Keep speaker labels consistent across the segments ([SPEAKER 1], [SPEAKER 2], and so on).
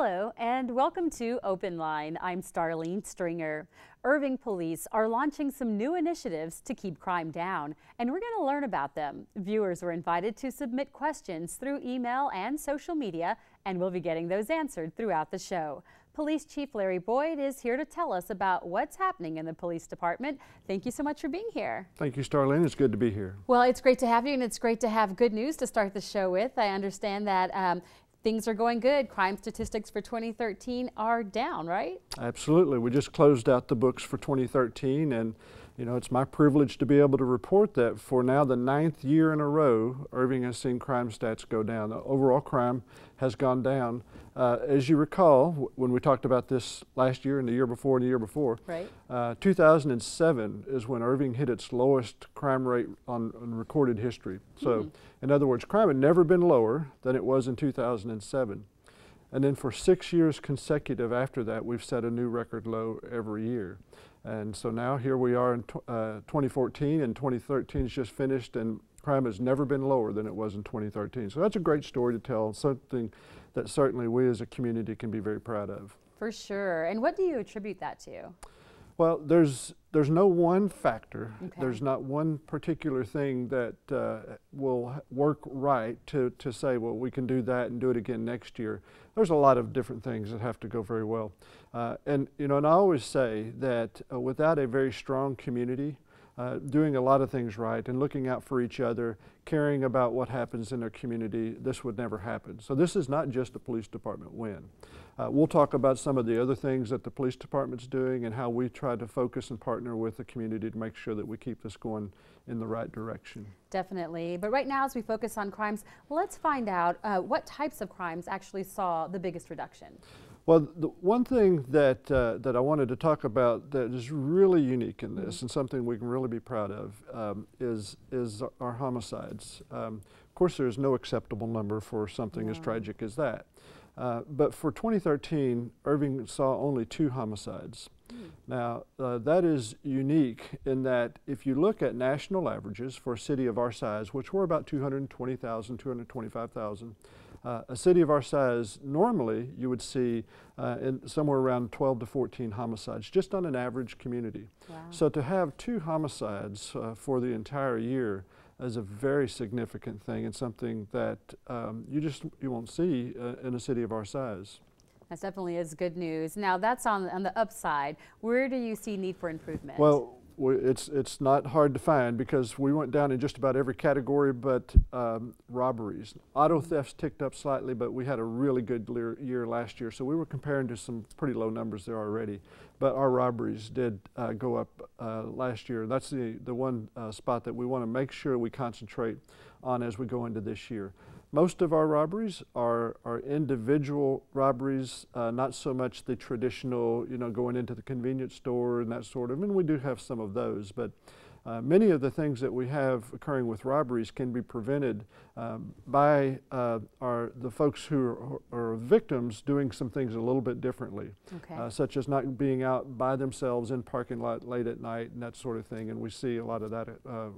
[SPEAKER 1] Hello and welcome to Open Line. I'm Starlene Stringer. Irving police are launching some new initiatives to keep crime down, and we're going to learn about them. Viewers were invited to submit questions through email and social media, and we'll be getting those answered throughout the show. Police Chief Larry Boyd is here to tell us about what's happening in the police department. Thank you so much for being here.
[SPEAKER 2] Thank you, Starlene. It's good to be here.
[SPEAKER 1] Well, it's great to have you, and it's great to have good news to start the show with. I understand that things are going good. Crime statistics for 2013 are down, right?
[SPEAKER 2] Absolutely. We just closed out the books for 2013, and you know, it's my privilege to be able to report that for now the 9th year in a row, Irving has seen crime stats go down. The overall crime has gone down. As you recall, when we talked about this last year and the year before and the year before,
[SPEAKER 1] right.
[SPEAKER 2] 2007 is when Irving hit its lowest crime rate on recorded history. So, in other words, crime had never been lower than it was in 2007. And then for 6 years consecutive after that, we've set a new record low every year. And so now here we are in 2014, and 2013 is just finished, and crime has never been lower than it was in 2013. So that's a great story to tell, something that certainly we as a community can be very proud of.
[SPEAKER 1] For sure. And what do you attribute that to?
[SPEAKER 2] Well, there's no one factor.
[SPEAKER 1] Okay.
[SPEAKER 2] There's not one particular thing that will work right to say, well, we can do that and do it again next year. There's a lot of different things that have to go very well. And you know, and I always say that without a very strong community, doing a lot of things right and looking out for each other, caring about what happens in their community, this would never happen. So this is not just a police department win. We'll talk about some of the other things that the police department's doing and how we try to focus and partner with the community to make sure that we keep this going in the right direction.
[SPEAKER 1] Definitely. But right now, as we focus on crimes, let's find out what types of crimes actually saw the biggest reduction.
[SPEAKER 2] Well, the one thing that I wanted to talk about that is really unique in this and something we can really be proud of is our homicides. Of course, there's no acceptable number for something as tragic as that. But for 2013, Irving saw only 2 homicides. Now, that is unique in that if you look at national averages for a city of our size, which were about 220,000, 225,000, a city of our size, normally you would see somewhere around 12 to 14 homicides, just on an average community.
[SPEAKER 1] Wow.
[SPEAKER 2] So to have 2 homicides for the entire year is a very significant thing and something that you won't see in a city of our size.
[SPEAKER 1] That definitely is good news. Now that's on the upside. Where do you see need for improvement?
[SPEAKER 2] Well, it's not hard to find because we went down in just about every category but robberies. Auto thefts ticked up slightly, but we had a really good year last year, so we were comparing to some pretty low numbers there already. But our robberies did go up last year. That's the one spot that we want to make sure we concentrate on as we go into this year. Most of our robberies are individual robberies, not so much the traditional, you know, going into the convenience store and that sort of, and we do have some of those, but many of the things that we have occurring with robberies can be prevented by the folks who are victims doing some things a little bit differently, such as not being out by themselves in parking lot late at night and that sort of thing, and we see a lot of that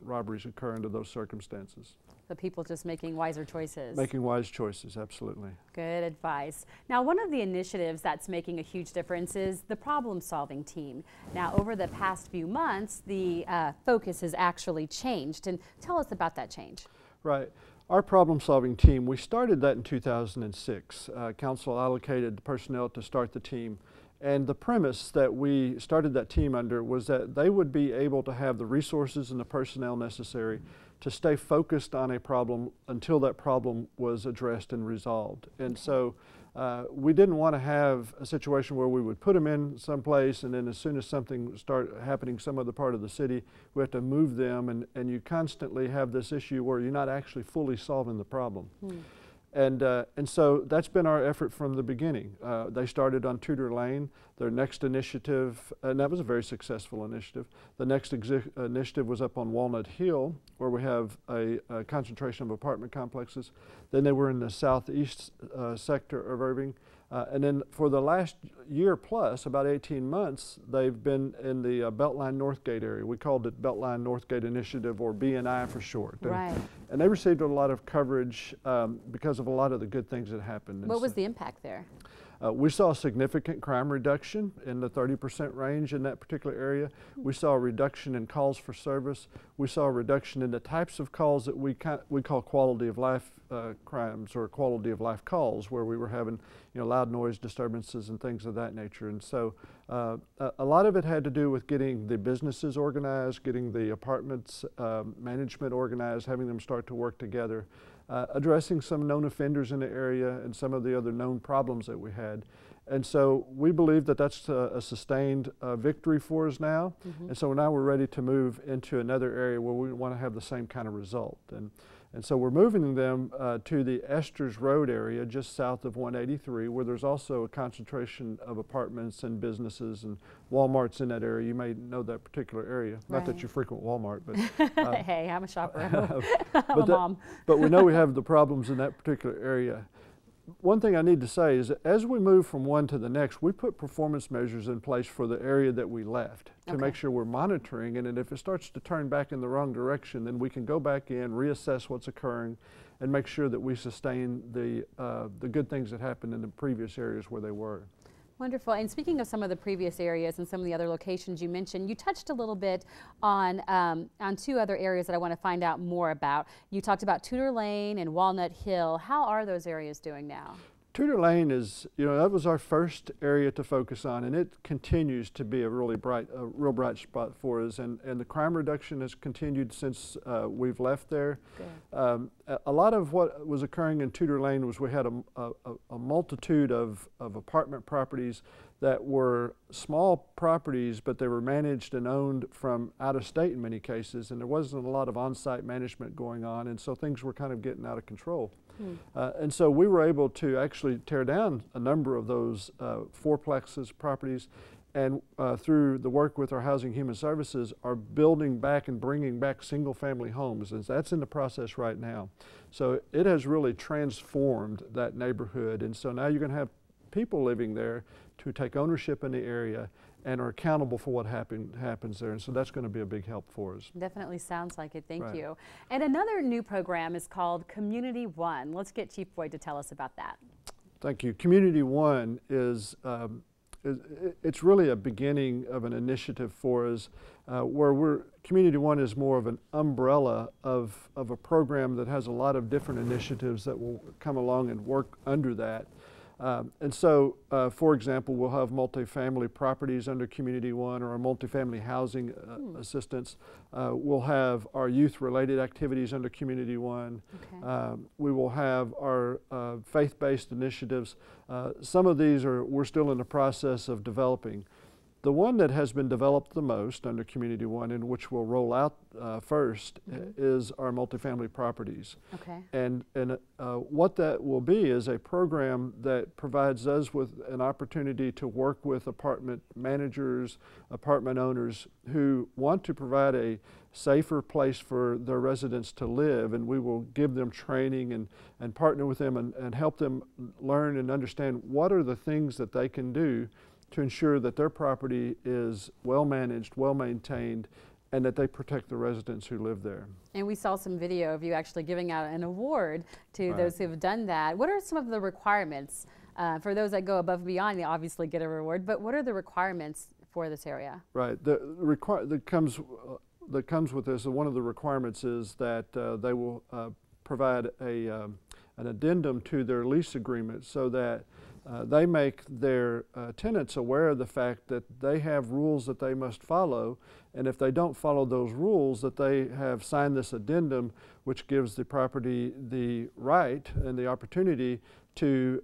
[SPEAKER 2] robberies occur under those circumstances.
[SPEAKER 1] The people just making wiser choices.
[SPEAKER 2] Making wise choices, absolutely.
[SPEAKER 1] Good advice. Now, one of the initiatives that's making a huge difference is the problem-solving team. Now, over the past few months, the focus has actually changed. And tell us about that change.
[SPEAKER 2] Right. Our problem-solving team, we started that in 2006. Council allocated the personnel to start the team. And the premise that we started that team under was that they would be able to have the resources and the personnel necessary to stay focused on a problem until that problem was addressed and resolved. And so we didn't want to have a situation where we would put them in someplace and then as soon as something started happening some other part of the city, we have to move them, and you constantly have this issue where you're not actually fully solving the problem. And so that's been our effort from the beginning. They started on Tudor Lane. Their next initiative, and that was a very successful initiative. The next initiative was up on Walnut Hill, where we have a concentration of apartment complexes. Then they were in the southeast sector of Irving. And then for the last year plus, about 18 months, they've been in the Beltline Northgate area. We called it Beltline Northgate Initiative, or BNI for short.
[SPEAKER 1] Right.
[SPEAKER 2] And they received a lot of coverage because of a lot of the good things that happened.
[SPEAKER 1] What was the impact there?
[SPEAKER 2] We saw a significant crime reduction in the 30% range in that particular area. We saw a reduction in calls for service. We saw a reduction in the types of calls that we call quality of life crimes, or quality of life calls, where we were having loud noise disturbances and things of that nature. And so a lot of it had to do with getting the businesses organized, getting the apartments management organized, having them start to work together. Addressing some known offenders in the area and some of the other known problems that we had. And so we believe that that's a sustained victory for us now. And so now we're ready to move into another area where we want to have the same kind of result. And so we're moving them to the Esters Road area just south of 183, where there's also a concentration of apartments and businesses and Walmarts in that area. You may know that particular area.
[SPEAKER 1] Right.
[SPEAKER 2] Not that you frequent Walmart, but
[SPEAKER 1] hey, I'm a shopper. I'm a mom.
[SPEAKER 2] But we know we have the problems in that particular area. One thing I need to say is that as we move from one to the next, we put performance measures in place for the area that we left to make sure we're monitoring it, and if it starts to turn back in the wrong direction, then we can go back in, reassess what's occurring, and make sure that we sustain the good things that happened in the previous areas where they were.
[SPEAKER 1] Wonderful. And speaking of some of the previous areas and some of the other locations you mentioned, you touched a little bit on two other areas that I want to find out more about. You talked about Tudor Lane and Walnut Hill. How are those areas doing now?
[SPEAKER 2] Tudor Lane is, that was our first area to focus on, and it continues to be a real bright spot for us. And the crime reduction has continued since we've left there. A lot of what was occurring in Tudor Lane was we had a multitude of apartment properties that were small properties, but they were managed and owned from out of state in many cases, and there wasn't a lot of on-site management going on, and so things were kind of getting out of control. And so we were able to actually tear down a number of those fourplexes properties, and through the work with our Housing Human Services are building back and bringing back single family homes, and that's in the process right now. So it has really transformed that neighborhood, and so now you're going to have people living there to take ownership in the area and are accountable for what happens there. And so that's going to be a big help for us.
[SPEAKER 1] Definitely sounds like it. Thank you. And another new program is called Community One. Let's get Chief Boyd to tell us about that.
[SPEAKER 2] Thank you. Community One is it's really a beginning of an initiative for us where Community One is more of an umbrella of a program that has a lot of different initiatives that will come along and work under that. And so, for example, we'll have multifamily properties under Community One, or our multifamily housing assistance. We'll have our youth-related activities under Community One. We will have our faith-based initiatives. Some of these we're still in the process of developing. The one that has been developed the most under Community One, and which we'll roll out first, is our multifamily properties. And what that will be is a program that provides us with an opportunity to work with apartment managers, apartment owners who want to provide a safer place for their residents to live, and we will give them training and partner with them and help them learn and understand what are the things that they can do to ensure that their property is well managed, well maintained, and that they protect the residents who live there.
[SPEAKER 1] And we saw some video of you actually giving out an award to those who have done that. What are some of the requirements? For those that go above and beyond, they obviously get a reward, but what are the requirements for this area? Right.
[SPEAKER 2] That comes with this, one of the requirements is that they will provide an addendum to their lease agreement so that they make their tenants aware of the fact that they have rules that they must follow, and if they don't follow those rules, that they have signed this addendum, which gives the property the right and the opportunity to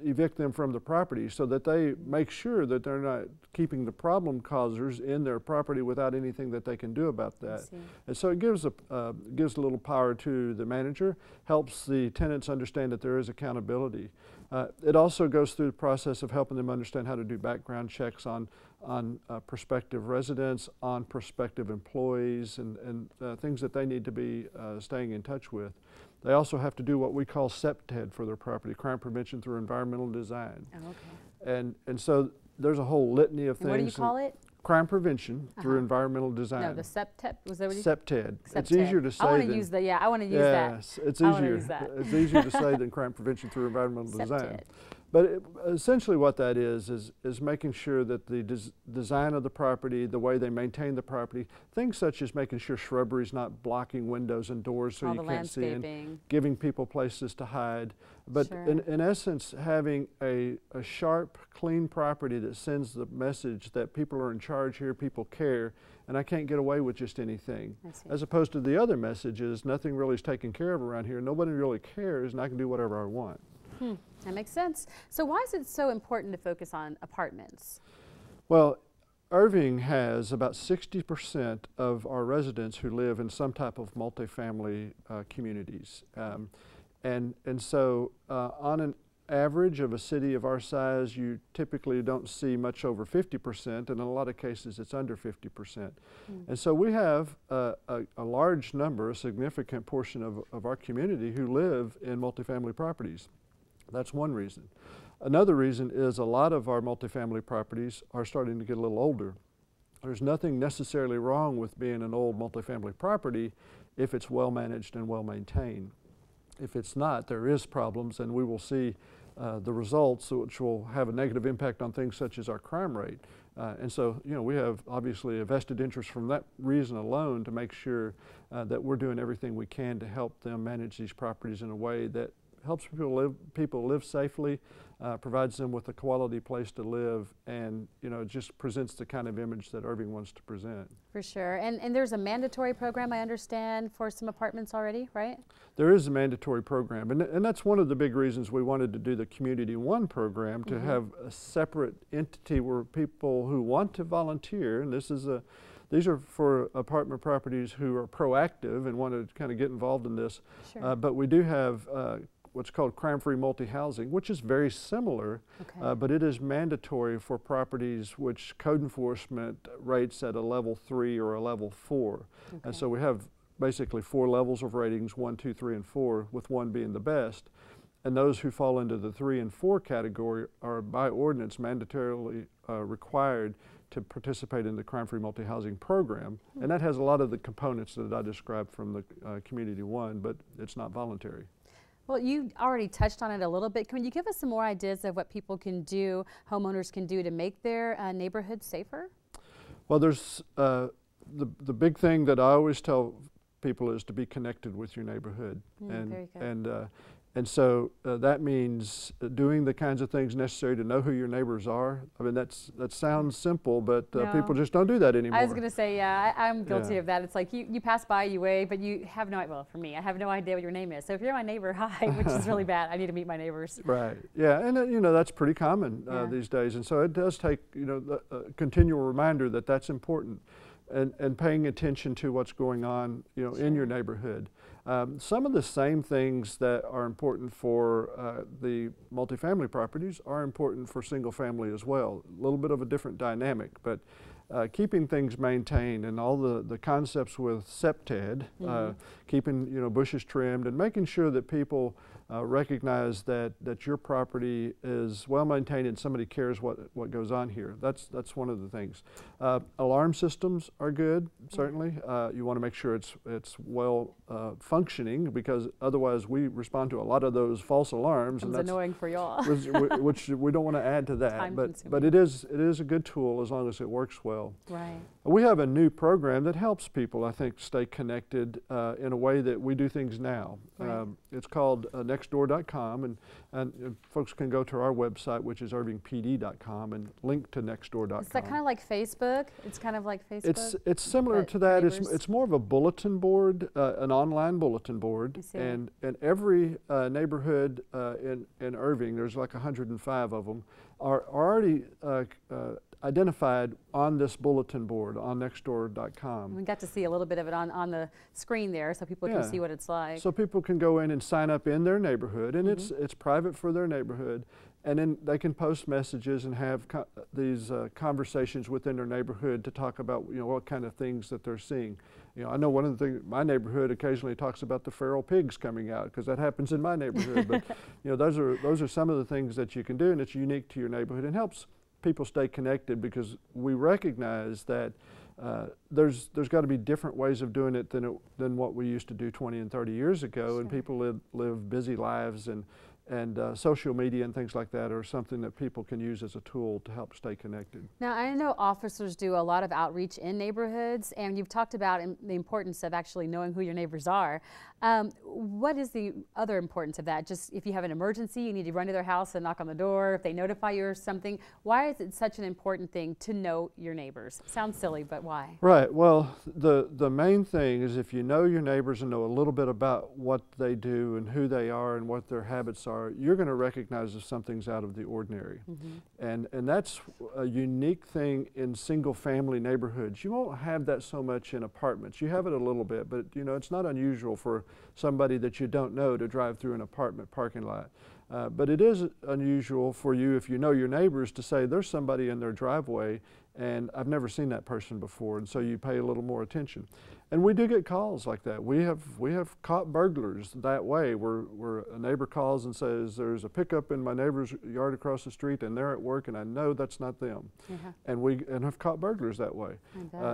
[SPEAKER 2] evict them from the property, so that they make sure that they're not keeping the problem causers in their property without anything that they can do about that. And so it gives a little power to the manager, helps the tenants understand that there is accountability. It also goes through the process of helping them understand how to do background checks on prospective residents, on prospective employees, and things that they need to be staying in touch with. They also have to do what we call CPTED for their property, crime prevention through environmental design.
[SPEAKER 1] Oh, okay.
[SPEAKER 2] And so there's a whole litany of things.
[SPEAKER 1] What do you call it?
[SPEAKER 2] Crime prevention through environmental design.
[SPEAKER 1] No, the CPTED, was that what you
[SPEAKER 2] CPTED.
[SPEAKER 1] CPTED.
[SPEAKER 2] It's easier to say
[SPEAKER 1] I want
[SPEAKER 2] than,
[SPEAKER 1] to use the, I want to use that.
[SPEAKER 2] Yes, it's
[SPEAKER 1] I wanna
[SPEAKER 2] easier.
[SPEAKER 1] use that.
[SPEAKER 2] It's easier to say than crime prevention through environmental design.
[SPEAKER 1] CPTED.
[SPEAKER 2] But essentially what that is making sure that the design of the property, the way they maintain the property, things such as making sure shrubbery is not blocking windows and doors so
[SPEAKER 1] All
[SPEAKER 2] you
[SPEAKER 1] the
[SPEAKER 2] can't see in,
[SPEAKER 1] landscaping.
[SPEAKER 2] giving people places to hide. But
[SPEAKER 1] Sure.
[SPEAKER 2] in essence, having a sharp, clean property that sends the message that people are in charge here, people care, and I can't get away with just anything. As opposed to the other messages, nothing really is taken care of around here, nobody really cares, and I can do whatever I want.
[SPEAKER 1] That makes sense. So why is it so important to focus on apartments?
[SPEAKER 2] Well, Irving has about 60% of our residents who live in some type of multifamily communities. And so on an average of a city of our size, you typically don't see much over 50%, and in a lot of cases it's under 50%. And so we have a large number, a significant portion of our community who live in multifamily properties. That's one reason. Another reason is a lot of our multifamily properties are starting to get a little older. There's nothing necessarily wrong with being an old multifamily property if it's well managed and well maintained. If it's not, there is problems, and we will see the results, which will have a negative impact on things such as our crime rate. And so, you know, we have obviously a vested interest from that reason alone to make sure that we're doing everything we can to help them manage these properties in a way that helps people live safely, provides them with a quality place to live, and just presents the kind of image that Irving wants to present.
[SPEAKER 1] For sure. And there's a mandatory program, I understand, for some apartments already, right?
[SPEAKER 2] There is a mandatory program, and that's one of the big reasons we wanted to do the Community One program, to have a separate entity where people who want to volunteer, and these are for apartment properties who are proactive and want to kind of get involved in this.
[SPEAKER 1] Sure.
[SPEAKER 2] But we do have what's called crime-free multi-housing, which is very similar, but it is mandatory for properties which code enforcement rates at a level 3 or a level 4. And so we have basically 4 levels of ratings, 1, 2, 3, and 4, with 1 being the best. And those who fall into the 3 and 4 category are by ordinance mandatorily required to participate in the crime-free multi-housing program. And that has a lot of the components that I described from the Community One, but it's not voluntary.
[SPEAKER 1] Well, you already touched on it a little bit. Can you give us some more ideas of what people can do, homeowners can do to make their neighborhood safer?
[SPEAKER 2] Well, there's the big thing that I always tell people is to be connected with your neighborhood.
[SPEAKER 1] Very good.
[SPEAKER 2] And so that means doing the kinds of things necessary to know who your neighbors are. I mean, that sounds simple, but people just don't do that anymore.
[SPEAKER 1] I was going to say, yeah, I'm guilty of that. It's like you pass by, you wave, but you have no, well, for me, I have no idea what your name is. So if you're my neighbor, hi, which is really bad. I need to meet my neighbors.
[SPEAKER 2] Right, yeah, and that's pretty common these days. And so it does take, a continual reminder that that's important. And paying attention to what's going on, in your neighborhood. Some of the same things that are important for the multifamily properties are important for single family as well. A little bit of a different dynamic, but keeping things maintained and all the concepts with CPTED, keeping bushes trimmed and making sure that people recognize that your property is well maintained and somebody cares what goes on here. That's one of the things. Alarm systems are good, certainly. You want to make sure it's well functioning, because otherwise we respond to a lot of those false alarms.
[SPEAKER 1] It's annoying for y'all.
[SPEAKER 2] which we don't want to add to that. But it is a good tool as long as it works well.
[SPEAKER 1] Right.
[SPEAKER 2] We have a new program that helps people, I think, stay connected in a way that we do things now.
[SPEAKER 1] Right.
[SPEAKER 2] It's called nextdoor.com, and folks can go to our website, which is irvingpd.com, and link to nextdoor.com.
[SPEAKER 1] Is that kind of like Facebook? It's kind of like Facebook?
[SPEAKER 2] It's similar to that. It's more of a bulletin board, an online bulletin board, and every neighborhood in Irving, there's like 105 of them, are already identified on this bulletin board. Nextdoor, onnextdoor.com.
[SPEAKER 1] We got to see a little bit of it on the screen there so people can see what it's like.
[SPEAKER 2] So people can go in and sign up in their neighborhood, and it's private for their neighborhood, and then they can post messages and have these conversations within their neighborhood to talk about what kind of things that they're seeing. I know one of the things, my neighborhood occasionally talks about the feral pigs coming out, because that happens in my neighborhood. But those are some of the things that you can do, and it's unique to your neighborhood and helps people stay connected, because we recognize that there's got to be different ways of doing it than what we used to do 20 and 30 years ago. Sure. And people live busy lives, and social media and things like that are something that people can use as a tool to help stay connected.
[SPEAKER 1] Now, I know officers do a lot of outreach in neighborhoods, and you've talked about the importance of actually knowing who your neighbors are. What is the other importance of that? Just if you have an emergency, you need to run to their house and knock on the door, if they notify you or something. Why is it such an important thing to know your neighbors? Sounds silly, but why?
[SPEAKER 2] Right. Well, the main thing is, if you know your neighbors and know a little bit about what they do and who they are and what their habits are, you're going to recognize if something's out of the ordinary. And that's a unique thing in single family neighborhoods. You won't have that so much in apartments. You have it a little bit, but it's not unusual for somebody that you don't know to drive through an apartment parking lot. But it is unusual for you, if you know your neighbors, to say there's somebody in their driveway and I've never seen that person before, and so you pay a little more attention. And we do get calls like that. We have caught burglars that way, where a neighbor calls and says, there's a pickup in my neighbor's yard across the street and they're at work and I know that's not them. And have caught burglars that way.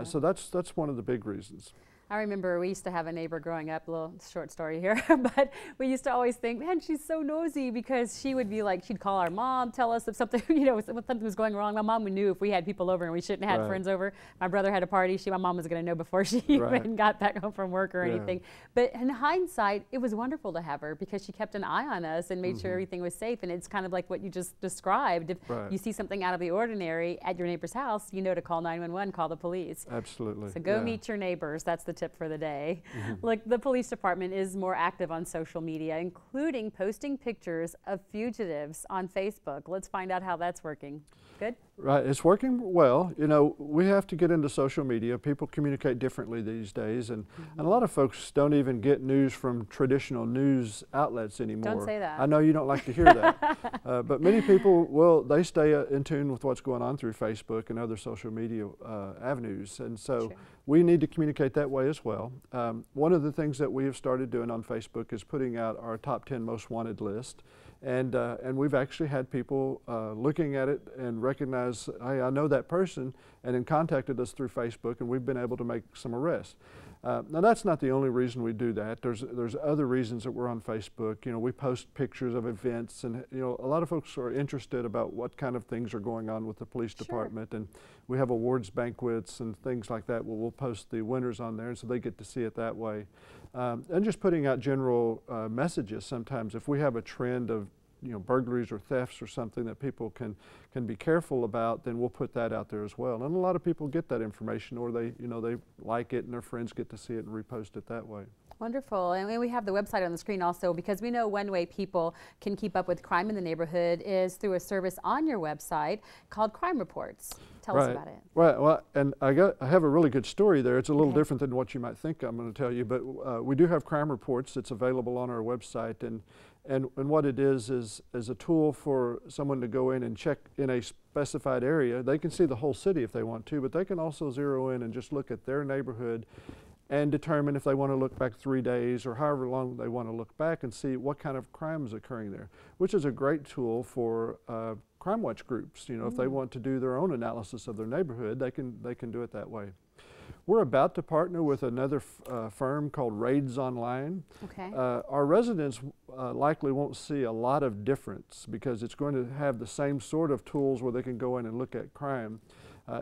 [SPEAKER 2] So that's one of the big reasons.
[SPEAKER 1] I remember we used to have a neighbor growing up, a little short story here, but we used to always think, man, she's so nosy, because she would be like, she'd call our mom, tell us if something, if something was going wrong. My mom knew if we had people over and we shouldn't have had friends over. My brother had a party, my mom was going to know before she even got back home from work or anything. But in hindsight, it was wonderful to have her, because she kept an eye on us and made sure everything was safe. And it's kind of like what you just described. If you see something out of the ordinary at your neighbor's house, you know to call 911, call the police.
[SPEAKER 2] Absolutely.
[SPEAKER 1] So go meet your neighbors. That's the tip for the day. Like, the police department is more active on social media, including posting pictures of fugitives on Facebook. Let's find out how that's working. Good?
[SPEAKER 2] Right, it's working well. We have to get into social media. People communicate differently these days, and a lot of folks don't even get news from traditional news outlets anymore.
[SPEAKER 1] Don't say that.
[SPEAKER 2] I know you don't like to hear that, but many people, they stay in tune with what's going on through Facebook and other social media avenues, and so we need to communicate that way as well. One of the things that we have started doing on Facebook is putting out our top 10 most wanted list. And we've actually had people looking at it and recognize, hey, I know that person, and then contacted us through Facebook, and we've been able to make some arrests. Now, that's not the only reason we do that. There's other reasons that we're on Facebook. We post pictures of events, and a lot of folks are interested about what kind of things are going on with the police department, and we have awards banquets and things like that where we'll post the winners on there, so they get to see it that way. And just putting out general messages sometimes. If we have a trend of burglaries or thefts or something that people can be careful about, then we'll put that out there as well. And a lot of people get that information, or they like it and their friends get to see it and repost it that way.
[SPEAKER 1] Wonderful. And we have the website on the screen also, because we know one way people can keep up with crime in the neighborhood is through a service on your website called Crime Reports. Tell us about it.
[SPEAKER 2] Right. Well, and I have a really good story there. It's a little different than what you might think I'm going to tell you, but we do have Crime Reports. It's available on our website, and what it is a tool for someone to go in and check in a specified area. They can see the whole city if they want to, but they can also zero in and just look at their neighborhood and determine if they want to look back 3 days or however long they want to look back, and see what kind of crime is occurring there, which is a great tool for crime watch groups. If they want to do their own analysis of their neighborhood, they can do it that way. We're about to partner with another firm called Raids Online. Our residents likely won't see a lot of difference, because it's going to have the same sort of tools where they can go in and look at crime.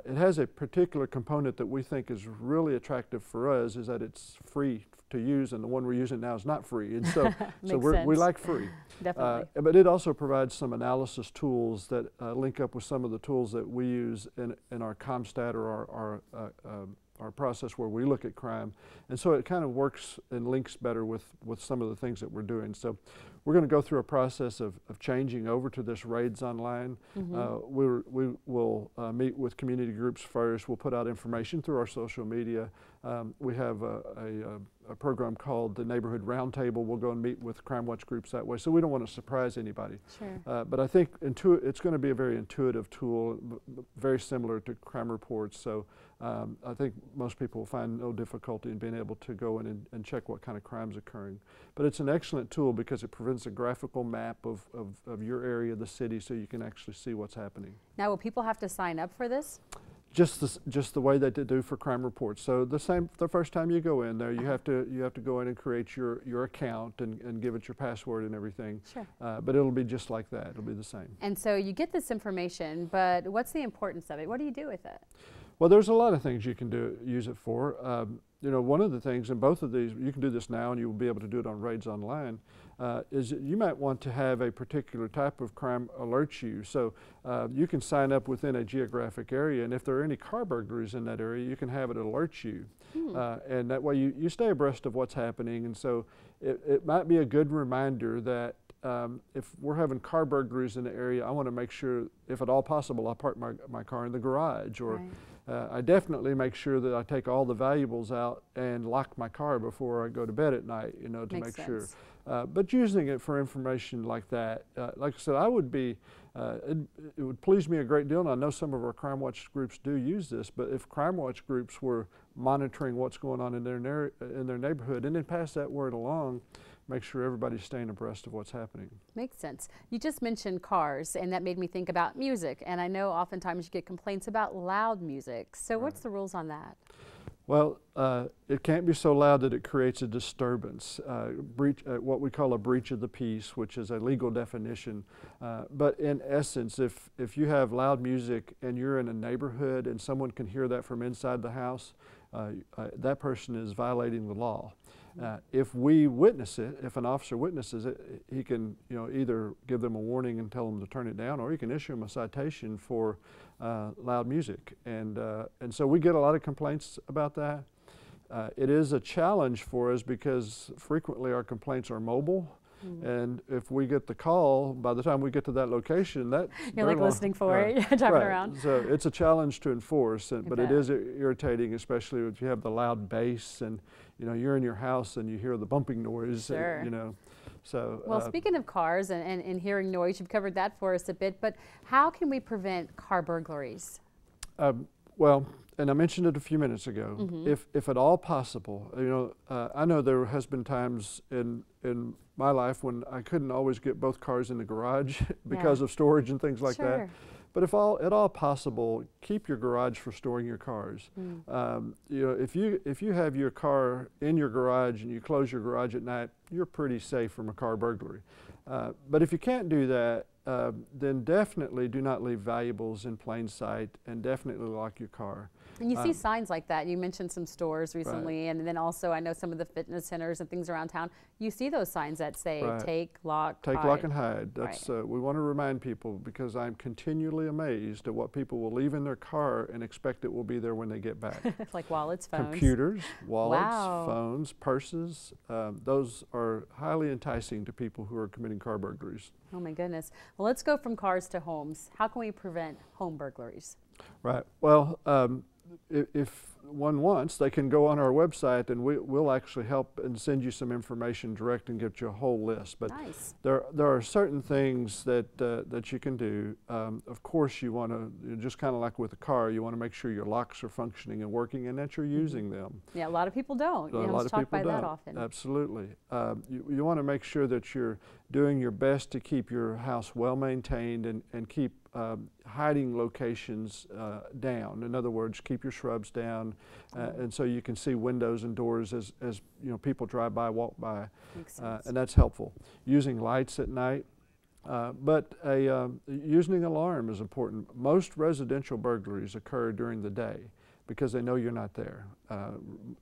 [SPEAKER 2] It has a particular component that we think is really attractive for us, is that it's free to use, and the one we're using now is not free. And so, we like free.
[SPEAKER 1] Definitely.
[SPEAKER 2] But it also provides some analysis tools that link up with some of the tools that we use in our ComStat or our process where we look at crime. And so it kind of works and links better with some of the things that we're doing. So we're going to go through a process of changing over to this Raids Online. We will meet with community groups first. We'll put out information through our social media. We have a program called the Neighborhood Roundtable. We'll go and meet with crime watch groups that way. So we don't want to surprise anybody.
[SPEAKER 1] Sure.
[SPEAKER 2] But I think it's going to be a very intuitive tool, very similar to crime reports. So I think most people will find no difficulty in being able to go in and check what kind of crime's occurring. But it's an excellent tool because it presents a graphical map of your area, the city, so you can actually see what's happening.
[SPEAKER 1] Now, will people have to sign up for this?
[SPEAKER 2] Just the way that they do for crime reports. So the first time you go in there, you have to go in and create your account and give it your password and everything.
[SPEAKER 1] Sure.
[SPEAKER 2] But it'll be just like that. It'll be the same.
[SPEAKER 1] And so you get this information, but what's the importance of it? What do you do with it?
[SPEAKER 2] Well, there's a lot of things you can use it for. You know, one of the things, and both of these, you can do this now and you will be able to do it on Raids Online, is that you might want to have a particular type of crime alert you. So you can sign up within a geographic area, and if there are any car burglaries in that area, you can have it alert you. And that way you stay abreast of what's happening. And so it might be a good reminder that if we're having car burglaries in the area, I want to make sure, if at all possible, I park my car in the garage, or I definitely make sure that I take all the valuables out and lock my car before I go to bed at night, you know, to make sure. But using it for information like that, like I said, it would please me a great deal, and I know some of our crime watch groups do use this, but if crime watch groups were monitoring what's going on in their neighborhood and then pass that word along, make sure everybody's staying abreast of what's happening. Makes
[SPEAKER 1] sense. You just mentioned cars, and that made me think about music, and I know oftentimes you get complaints about loud music. So what's the rules on that?
[SPEAKER 2] Well, it can't be so loud that it creates a disturbance, what we call a breach of the peace, which is a legal definition. But in essence, if you have loud music and you're in a neighborhood and someone can hear that from inside the house, that person is violating the law. If we witness it, if an officer witnesses it, he can, either give them a warning and tell them to turn it down, or he can issue them a citation for loud music. And so we get a lot of complaints about that. It is a challenge for us because frequently our complaints are mobile. And if we get the call, by the time we get to that location,
[SPEAKER 1] you're like listening for it, driving around.
[SPEAKER 2] So it's a challenge to enforce, but it is irritating, especially if you have the loud bass and you're in your house and you hear the bumping noise.
[SPEAKER 1] Sure.
[SPEAKER 2] So.
[SPEAKER 1] Well, speaking of cars and hearing noise, you've covered that for us a bit. But how can we prevent car burglaries?
[SPEAKER 2] Well, and I mentioned it a few minutes ago. If at all possible, I know there has been times in my life when I couldn't always get both cars in the garage because of storage and things like that. But if at all possible, keep your garage for storing your cars. If you have your car in your garage and you close your garage at night, you're pretty safe from a car burglary. But if you can't do that, then definitely do not leave valuables in plain sight, and definitely lock your car.
[SPEAKER 1] And you see signs like that. You mentioned some stores recently, and then also I know some of the fitness centers and things around town. You see those signs that say take, lock, hide.
[SPEAKER 2] Take, lock, and hide. That's we want to remind people, because I'm continually amazed at what people will leave in their car and expect it will be there when they get back.
[SPEAKER 1] Like wallets, phones.
[SPEAKER 2] Computers, wallets, phones, purses. Those are highly enticing to people who are committing car burglaries.
[SPEAKER 1] Oh my goodness. Well, let's go from cars to homes. How can we prevent home burglaries?
[SPEAKER 2] Right. Well, if one wants, they can go on our website, and we'll actually help and send you some information direct and get you a whole list. But there are certain things that you can do. Of course, you want to, just kind of like with a car, you want to make sure your locks are functioning and working and that you're using them.
[SPEAKER 1] Yeah, a lot of people don't.
[SPEAKER 2] A lot of people don't. That often. Absolutely. You want to make sure that you're doing your best to keep your house well maintained and keep hiding locations down. In other words, keep your shrubs down, and so you can see windows and doors as people drive by, walk by, and that's helpful. Using lights at night, but using an alarm is important. Most residential burglaries occur during the day because they know you're not there,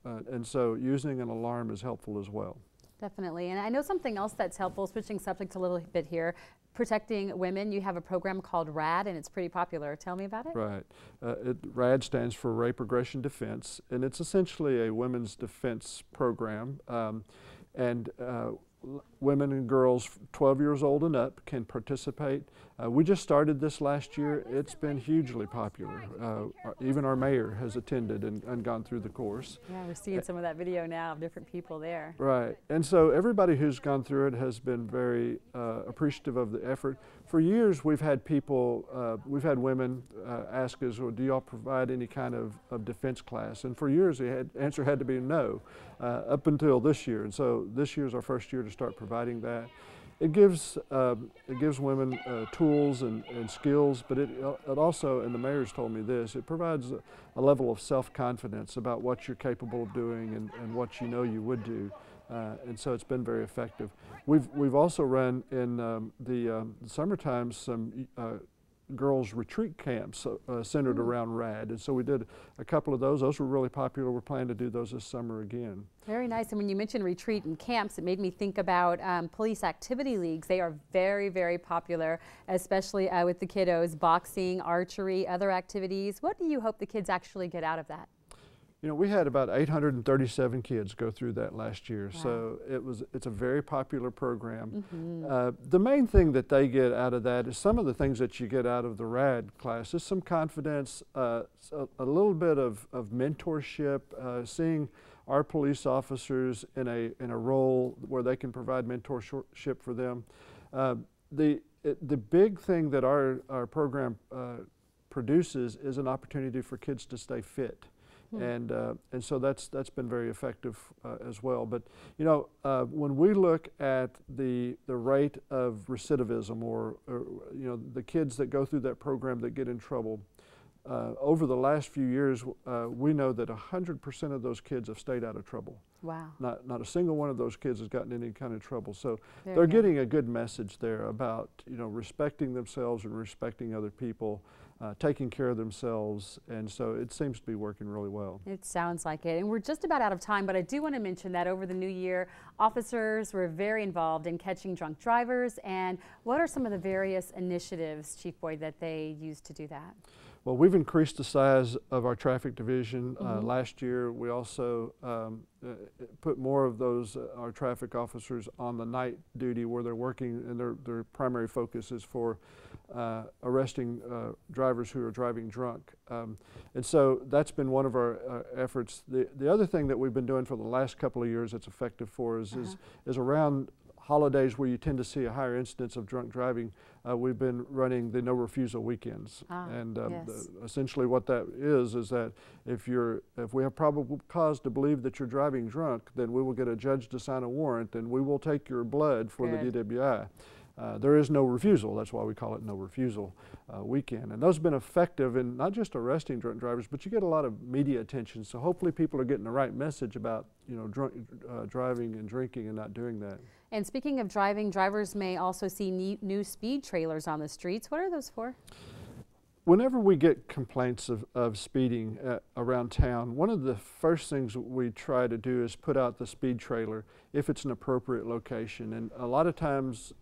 [SPEAKER 2] and so using an alarm is helpful as well.
[SPEAKER 1] Definitely. And I know something else that's helpful, switching subjects a little bit here, protecting women. You have a program called RAD, and it's pretty popular. Tell me about it.
[SPEAKER 2] Right. RAD stands for Rape Aggression Defense, and it's essentially a women's defense program. women and girls 12 years old and up can participate. We just started this last year. It's been hugely popular. Even our mayor has attended and gone through the course.
[SPEAKER 1] Yeah, we're seeing some of that video now of different people there.
[SPEAKER 2] Right, and so everybody who's gone through it has been very appreciative of the effort. For years we've had people, we've had women ask us, well, do y'all provide any kind of defense class? And for years the answer had to be no, up until this year. And so this year is our first year to start providing that. It gives women tools and skills, but it also, and the mayor's told me this, it provides a level of self-confidence about what you're capable of doing and what you know you would do. And so it's been very effective. We've also run in the summertime some girls retreat camps centered around RAD, and so we did a couple of those. Those were really popular. We're planning to do those this summer again.
[SPEAKER 1] Very nice. And when you mentioned retreat and camps, it made me think about police activity leagues. They are very, very popular, especially with the kiddos. Boxing, archery, other activities. What do you hope the kids actually get out of that?
[SPEAKER 2] You know, we had about 837 kids go through that last year,
[SPEAKER 1] wow.
[SPEAKER 2] So it's a very popular program.
[SPEAKER 1] Mm-hmm.
[SPEAKER 2] The main thing that they get out of that is some of the things that you get out of the RAD class is some confidence, a little bit of mentorship, seeing our police officers in a role where they can provide mentorship for them. The big thing that our program produces is an opportunity for kids to stay fit. And so that's been very effective as well. But you know, when we look at the rate of recidivism, or you know, the kids that go through that program that get in trouble, over the last few years, we know that 100% of those kids have stayed out of trouble.
[SPEAKER 1] Wow.
[SPEAKER 2] Not a single one of those kids has gotten any kind of trouble. So
[SPEAKER 1] Very
[SPEAKER 2] they're
[SPEAKER 1] good.
[SPEAKER 2] getting a good message there about, you know, respecting themselves and respecting other people, taking care of themselves, and so it seems to be working really well.
[SPEAKER 1] It sounds like it. And we're just about out of time, but I do want to mention that over the new year, officers were very involved in catching drunk drivers. And what are some of the various initiatives, Chief Boyd, that they used to do that?
[SPEAKER 2] Well, we've increased the size of our traffic division.
[SPEAKER 1] Mm-hmm.
[SPEAKER 2] Last year, we also put more of those, our traffic officers on the night duty where they're working, and their primary focus is for arresting drivers who are driving drunk. And so that's been one of our efforts. The other thing that we've been doing for the last couple of years that's effective for us is around holidays where you tend to see a higher incidence of drunk driving. We've been running the no refusal weekends, and
[SPEAKER 1] yes.
[SPEAKER 2] Essentially what that is that if we have probable cause to believe that you're driving drunk, then we will get a judge to sign a warrant, and we will take your blood for
[SPEAKER 1] Good.
[SPEAKER 2] the DWI. There is no refusal. That's why we call it no refusal weekend. And those have been effective in not just arresting drunk drivers, but you get a lot of media attention. So hopefully people are getting the right message about, you know, driving and drinking and not doing that.
[SPEAKER 1] And speaking of driving, drivers may also see new speed trailers on the streets. What are those for?
[SPEAKER 2] Whenever we get complaints of speeding around town, one of the first things we try to do is put out the speed trailer if it's an appropriate location. And a lot of times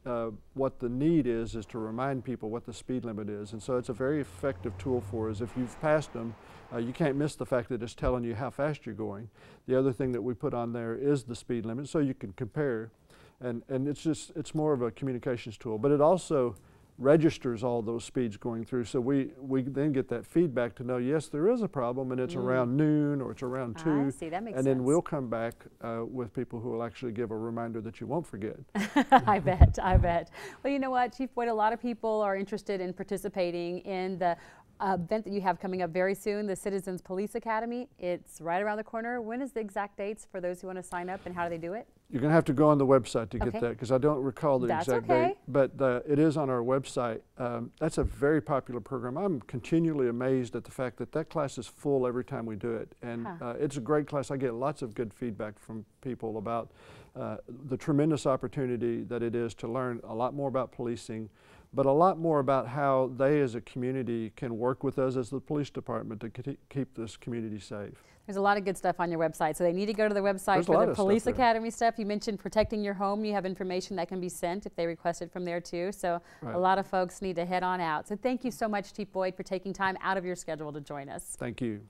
[SPEAKER 2] what the need is to remind people what the speed limit is. And so it's a very effective tool for us. If you've passed them, you can't miss the fact that it's telling you how fast you're going. The other thing that we put on there is the speed limit, so you can compare. And it's more of a communications tool, but it also registers all those speeds going through, so we then get that feedback to know, yes, there is a problem, and it's around noon or it's around 2.
[SPEAKER 1] I see, that makes
[SPEAKER 2] and
[SPEAKER 1] sense.
[SPEAKER 2] Then we'll come back with people who will actually give a reminder that you won't forget.
[SPEAKER 1] I bet. Well, you know what, Chief Boyd, a lot of people are interested in participating in the event that you have coming up very soon, the Citizens Police Academy. It's right around the corner. When is the exact dates for those who want to sign up, and how do they do it?
[SPEAKER 2] You're going to have to go on the website to get that, because I don't recall the exact date, but it is on our website. That's a very popular program. I'm continually amazed at the fact that that class is full every time we do it, and it's a great class. I get lots of good feedback from people about the tremendous opportunity that it is to learn a lot more about policing, but a lot more about how they as a community can work with us as the police department to keep this community safe.
[SPEAKER 1] There's a lot of good stuff on your website, so they need to go to the website
[SPEAKER 2] There's
[SPEAKER 1] for the Police Academy stuff. You mentioned protecting your home. You have information that can be sent if they request it from there too, so a lot of folks need to head on out. So thank you so much, Chief Boyd, for taking time out of your schedule to join us.
[SPEAKER 2] Thank you.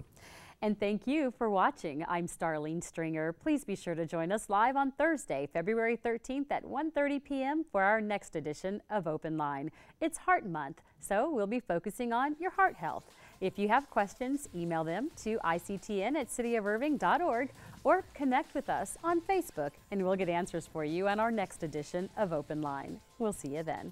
[SPEAKER 1] And thank you for watching. I'm Starlene Stringer. Please be sure to join us live on Thursday, February 13th at 1:30 p.m. for our next edition of Open Line. It's Heart Month, so we'll be focusing on your heart health. If you have questions, email them to ictn@cityofirving.org or connect with us on Facebook, and we'll get answers for you on our next edition of Open Line. We'll see you then.